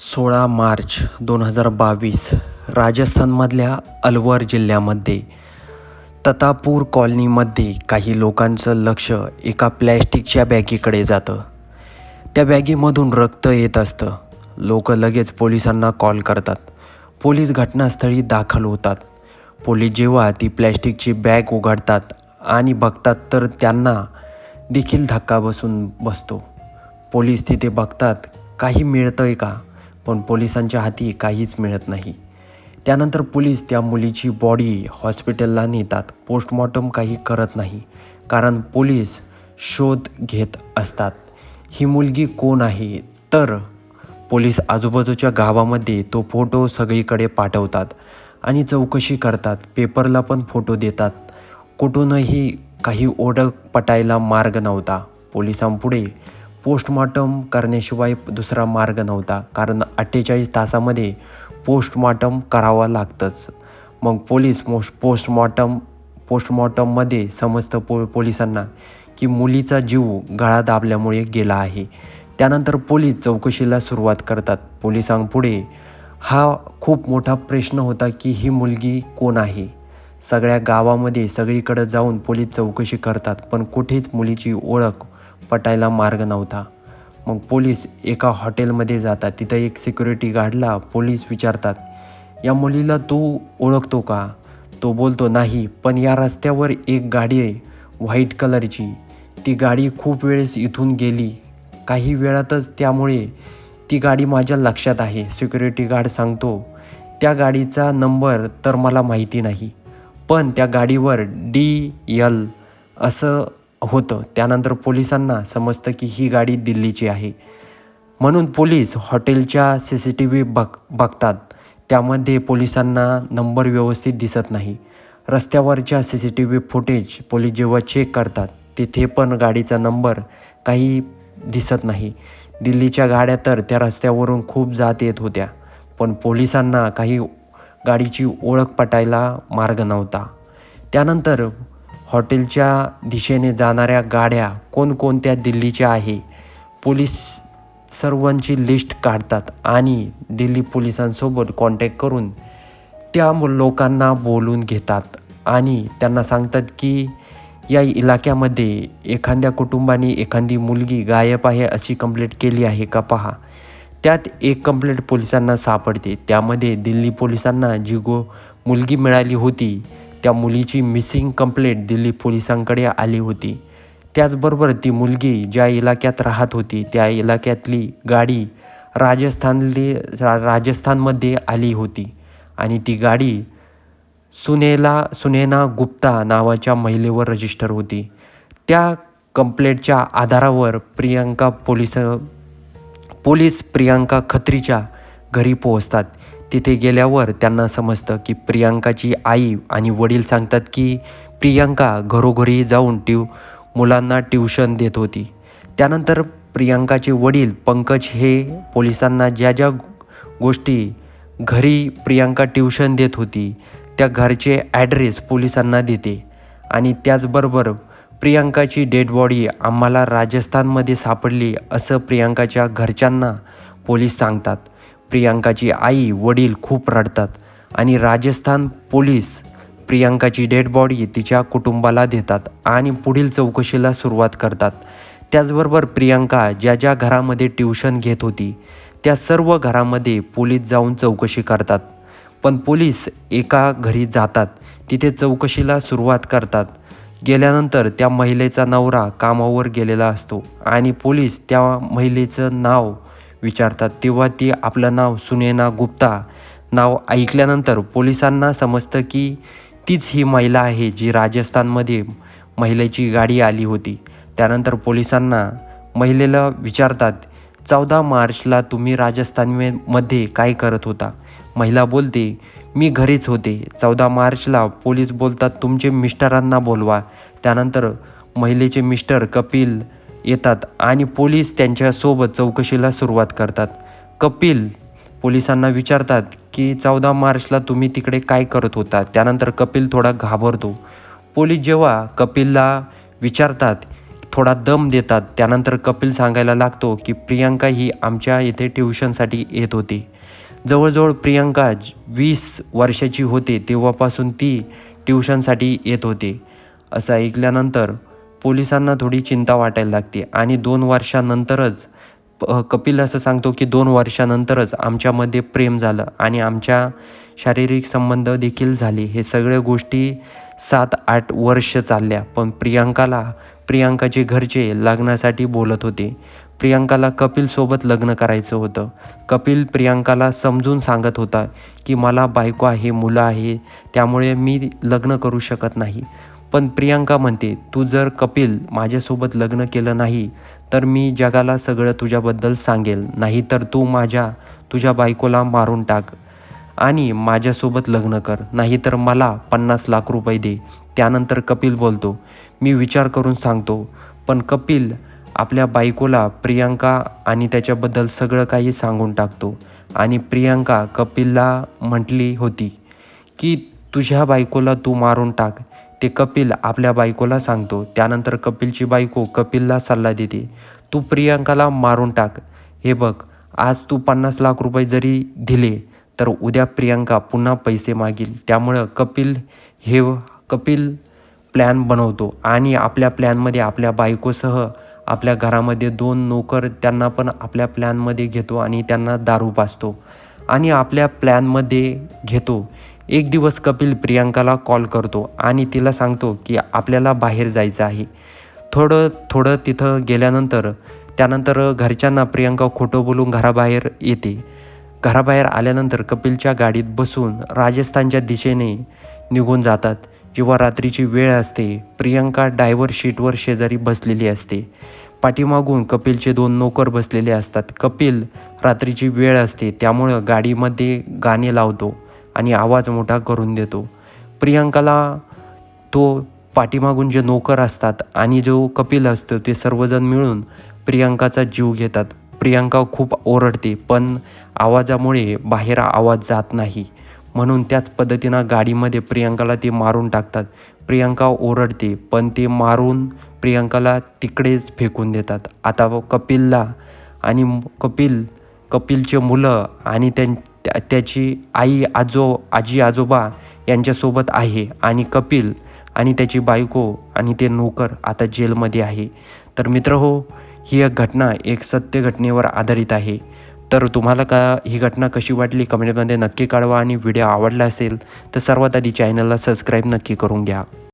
16 मार्च 2022 राजस्थानमधल्या अलवर जिल्ह्यामध्ये ततापूर कॉलनीमध्ये काही लोकांचं लक्ष एका प्लॅस्टिकच्या बॅगीकडे जातं. त्या बॅगीमधून रक्त येत असतं. लोक लगेच पोलिसांना कॉल करतात. पोलीस घटनास्थळी दाखल होतात. पोलीस जेव्हा ती प्लॅस्टिकची बॅग उघडतात आणि बघतात तर त्यांना देखील धक्का बसतो. पोलीस तिथे बघतात काही मिळतंय का, पण पोलिसांच्या हाती काहीच मिळत नाही. त्यानंतर पोलीस त्या मुलीची बॉडी हॉस्पिटलला नेतात. पोस्टमॉर्टम काही करत नाही, कारण पोलीस शोध घेत असतात ही मुलगी कोण आहे. तर पोलीस आजूबाजूच्या गावामध्ये तो फोटो सगळीकडे पाठवतात आणि चौकशी करतात. पेपरला पण फोटो देतात. कुठूनही काही ओळख पटायला मार्ग नव्हता. पोलिसांपुढे पोस्टमॉर्टम करण्याशिवाय दुसरा मार्ग नव्हता, कारण 48 तासामध्ये पोस्टमॉर्टम करावं लागतंच. मग पोलीस पोस्टमॉर्टममध्ये समजतं पोलिसांना की मुलीचा जीव गळा दाबल्यामुळे गेला आहे. त्यानंतर पोलीस चौकशीला सुरुवात करतात. पोलिसांपुढे हा खूप मोठा प्रश्न होता की ही मुलगी कोण आहे. सगळ्या गावामध्ये सगळीकडे जाऊन पोलीस चौकशी करतात, पण कुठेच मुलीची ओळख पटायला मार्ग नव्हता. मग पोलीस एका हॉटेलमध्ये जातात. तिथं एक सिक्युरिटी गार्डला पोलीस विचारतात, या मुलीला तू ओळखतो का? तो बोलतो नाही, पण या रस्त्यावर एक गाडी आहे व्हाईट कलरची. ती गाडी खूप वेळेस इथून गेली काही वेळातच, त्यामुळे ती गाडी माझ्या लक्षात आहे. सिक्युरिटी गार्ड सांगतो, त्या गाडीचा नंबर तर मला माहिती नाही, पण त्या गाडीवर DL असं होतं. त्यानंतर पोलिसांना समजतं की ही गाडी दिल्लीची आहे. म्हणून पोलीस हॉटेलच्या CCTV बघतात. त्यामध्ये पोलिसांना नंबर व्यवस्थित दिसत नाही. रस्त्यावरच्या CCTV फुटेज पोलीस जेव्हा चेक करतात, तिथे पण गाडीचा नंबर काही दिसत नाही. दिल्लीच्या गाड्या तर त्या रस्त्यावरून खूप जात येत होत्या, पण पोलिसांना काही गाडीची ओळख पटायला मार्ग नव्हता. त्यानंतर हॉटेलच्या दिशेने जाणाऱ्या गाड्या कोणकोणत्या दिल्लीच्या आहे, पोलीस सर्वांची लिस्ट काढतात आणि दिल्ली पोलिसांसोबत कॉन्टॅक्ट करून त्या लोकांना बोलून घेतात आणि त्यांना सांगतात की या इलाक्यामध्ये एखाद्या कुटुंबाने एखादी मुलगी गायब आहे अशी कंप्लेंट केली आहे का पहा. त्यात एक कंप्लेंट पोलिसांना सापडते. त्यामध्ये दिल्ली पोलिसांना जी मुलगी मिळाली होती, त्या मुलीची मिसिंग कंप्लेंट दिल्ली पोलिसांकडे आली होती. त्याचबरोबर ती मुलगी ज्या इलाक्यात राहत होती त्या इलाक्यातली गाडी राजस्थानमध्ये आली होती आणि ती गाडी सुनैना गुप्ता नावाच्या महिलेवर रजिस्टर होती. त्या कंप्लेंटच्या आधारावर पोलीस प्रियांका खत्रीच्या घरी पोहोचतात. तिथे गेल्यावर त्यांना समजतं की प्रियांकाची आई आणि वडील सांगतात की प्रियांका घरोघरी जाऊन मुलांना ट्युशन देत होती. त्यानंतर प्रियांकाचे वडील पंकज हे पोलिसांना ज्या ज्या गोष्टी घरी प्रियांका ट्युशन देत होती त्या घरचे ॲड्रेस पोलिसांना देते आणि त्याचबरोबर प्रियांकाची डेड बॉडी आम्हाला राजस्थानमध्ये सापडली असं प्रियांकाच्या घरच्यांना पोलीस सांगतात. प्रियांकाची आई वडील खूप रडतात आणि राजस्थान पोलीस प्रियांकाची डेड बॉडी तिच्या कुटुंबाला देतात आणि पुढील चौकशीला सुरुवात करतात. त्याचबरोबर प्रियांका ज्या ज्या घरामध्ये ट्युशन घेत होती त्या सर्व घरामध्ये पोलीस जाऊन चौकशी करतात. पण पोलीस एका घरी जातात, तिथे चौकशीला सुरुवात करतात. गेल्यानंतर त्या महिलेचा नवरा कामावर गेलेला असतो आणि पोलीस त्या महिलेचं नाव विचारतात. तेव्हा ती आपलं नाव सुनैना गुप्ता नाव ऐकल्यानंतर पोलिसांना समजतं की तीच ही महिला आहे जी राजस्थानमध्ये महिलेची गाडी आली होती. त्यानंतर पोलिसांना महिलेला विचारतात, 14 मार्चला तुम्ही राजस्थानमध्ये काय करत होता? महिला बोलते, मी घरीच होते. 14 मार्चला पोलीस बोलतात, तुमचे मिस्टरांना बोलवा. त्यानंतर महिलेचे मिस्टर कपिल येतात आणि पोलीस त्यांच्यासोबत चौकशीला सुरुवात करतात. कपिल पोलिसांना विचारतात की 14 मार्चला तुम्ही तिकडे काय करत होता? त्यानंतर कपिल थोडा घाबरतो. पोलीस जेव्हा कपिलला विचारतात थोडा दम देतात. त्यानंतर कपिल सांगायला लागतो की प्रियांका ही आमच्या इथे ट्युशनसाठी येत होती. जवळजवळ प्रियांका 20 वर्षाची होते तेव्हापासून ती ट्युशनसाठी येत होती. असं ऐकल्यानंतर पोलिसांना थोडी चिंता वाटायला लागते आणि 2 वर्षानंतरच कपिल असं सांगतो की 2 वर्षानंतरच आमच्यामध्ये प्रेम झालं आणि आमच्या शारीरिक संबंध देखील झाले. हे सगळ्या गोष्टी 7-8 वर्ष चालल्या. पण प्रियांकाचे घरचे लग्नासाठी बोलत होते. प्रियांकाला कपिलसोबत लग्न करायचं होतं. कपिल प्रियांकाला समजून सांगत होता की मला बायको आहे, मुलं आहे, त्यामुळे मी लग्न करू शकत नाही. पण प्रियांका म्हणते, तू जर कपिल माझ्यासोबत लग्न केलं नाही तर मी जगाला सगळं तुझ्याबद्दल सांगेल, नाहीतर तुझ्या बायकोला मारून टाक आणि माझ्यासोबत लग्न कर, नाहीतर मला 50 लाख रुपये दे. त्यानंतर कपिल बोलतो, मी विचार करून सांगतो. पण कपिल आपल्या बायकोला प्रियांका आणि त्याच्याबद्दल सगळं काही सांगून टाकतो. आणि प्रियांका कपिलला म्हटली होती की तुझ्या बायकोला तू मारून टाक. ते कपिल आपल्या बायकोला सांगतो. त्यानंतर कपिलची बायको कपिलला सल्ला देते, तू प्रियांकाला मारून टाक. हे बघ, आज तू 50 लाख रुपये जरी दिले तर उद्या प्रियांका पुन्हा पैसे मागेल. त्यामुळं कपिल प्लॅन बनवतो आणि आपल्या प्लॅनमध्ये आपल्या बायकोसह आपल्या घरामध्ये 2 नोकर त्यांना पण आपल्या प्लॅनमध्ये घेतो आणि त्यांना दारू पाजतो आणि आपल्या प्लॅनमध्ये घेतो. एक दिवस कपिल प्रियांकाला कॉल करतो आणि तिला सांगतो की आपल्याला बाहेर जायचं आहे. थोडं तिथं गेल्यानंतर त्यानंतर घरच्यांना प्रियांका खोटं बोलून घराबाहेर येते. घराबाहेर आल्यानंतर कपिलच्या गाडीत बसून राजस्थानच्या दिशेने निघून जातात. जेव्हा रात्रीची वेळ असते, प्रियांका ड्रायव्हर सीटवर शेजारी बसलेली असते. पाठीमागून कपिलचे 2 नोकर बसलेले असतात. कपिल रात्रीची वेळ असते त्यामुळं गाडीमध्ये गाणे लावतो आणि आवाज मोठा करून देतो. प्रियांकाला तो पाठीमागून जे नोकर असतात आणि जो कपिल असतो ते सर्वजण मिळून प्रियांकाचा जीव घेतात. प्रियांका खूप ओरडते पण आवाजामुळे बाहेर आवाज जात नाही, म्हणून त्याच पद्धतीनं गाडीमध्ये प्रियांकाला ते मारून टाकतात. प्रियांका ओरडते पण ते मारून प्रियांकाला तिकडेच फेकून देतात. आता कपिलला आणि कपिलचे मुलं आणि त्याची आजी आजोबा यांच्यासोबत आहे आणि कपिल आणि त्याची बायको आणि ते नोकर आता जेलमध्ये आहे. तर मित्रहो, ही एक घटना एक सत्य घटनेवर आधारित आहे. तर तुम्हाला ही घटना कशी वाटली कमेंटमध्ये नक्की कळवा आणि व्हिडिओ आवडला असेल तर सर्वात आधी चॅनलला सबस्क्राईब नक्की करून घ्या.